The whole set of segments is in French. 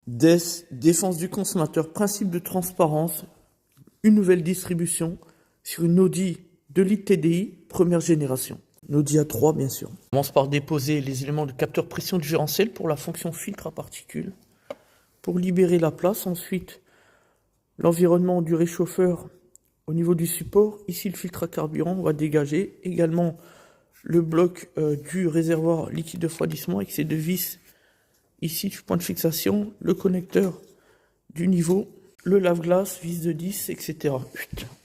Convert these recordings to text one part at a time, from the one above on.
DES, défense du consommateur, principe de transparence, une nouvelle distribution sur une Audi 2 litres TDI, première génération. Une Audi A3, bien sûr. On commence par déposer les éléments de capteur pression différentiel pour la fonction filtre à particules. Pour libérer la place, ensuite, l'environnement du réchauffeur au niveau du support. Ici, le filtre à carburant, on va dégager. Également, le bloc du réservoir liquide de refroidissement avec ses deux vis. Ici, du point de fixation, le connecteur du niveau, le lave-glace, vis de 10, etc.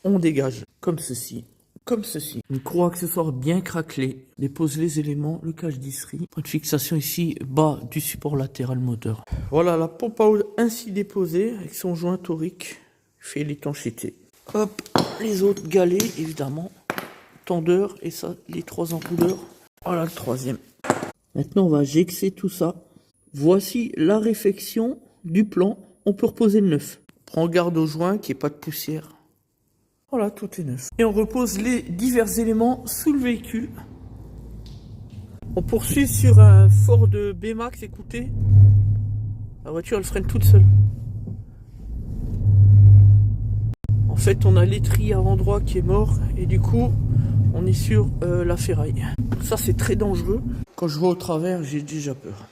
On dégage, comme ceci. Comme ceci. Une croix accessoire bien craquelée. Dépose les éléments, le cache disserie. Point de fixation ici, bas du support latéral moteur. Voilà la pompe à eau ainsi déposée, avec son joint torique, fait l'étanchéité. Hop, les autres galets, évidemment. Tendeur, et ça, les 3 enrouleurs. Voilà le troisième. Maintenant, on va gexer tout ça. Voici la réfection du plan. On peut reposer le neuf. Prends garde au joint, qu'il n'y ait pas de poussière. Voilà, tout est neuf. Et on repose les divers éléments sous le véhicule. On poursuit sur un Ford B-Max, écoutez. La voiture, elle freine toute seule. En fait, on a l'étrier avant droit qui est mort. Et du coup, on est sur la ferraille. Ça, c'est très dangereux. Quand je vois au travers, j'ai déjà peur.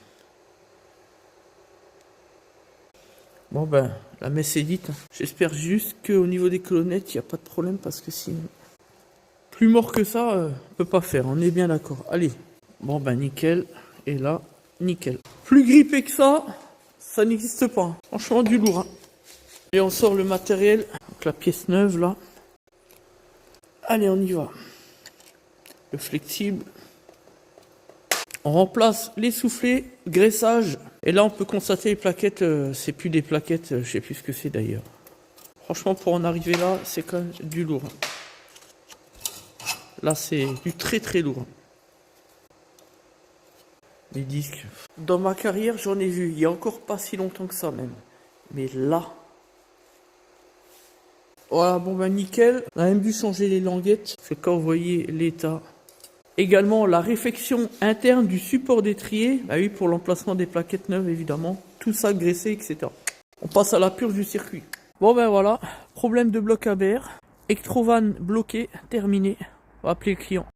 Bon ben, la messe est dite. J'espère juste qu'au niveau des colonnettes, il n'y a pas de problème parce que sinon... Plus mort que ça, on peut pas faire, on est bien d'accord. Allez, bon ben nickel, et là, nickel. Plus grippé que ça n'existe pas. Franchement, du lourd. Hein. Et on sort le matériel, donc la pièce neuve là. Allez, on y va. Le flexible. On remplace les soufflets, graissage. Et là, on peut constater les plaquettes, c'est plus des plaquettes, je sais plus ce que c'est d'ailleurs. Franchement, pour en arriver là, c'est quand même du lourd. Là, c'est du très très lourd. Les disques. Dans ma carrière, j'en ai vu, il y a encore pas si longtemps que ça même. Mais là... Voilà, bon ben nickel. On a même dû changer les languettes, parce que quand vous voyez l'état... Également la réfection interne du support d'étrier, bah oui, pour l'emplacement des plaquettes neuves évidemment, tout ça graissé, etc. On passe à la purge du circuit. Bon ben voilà, problème de bloc ABR, Ectrovan bloqué, terminé, on va appeler le client.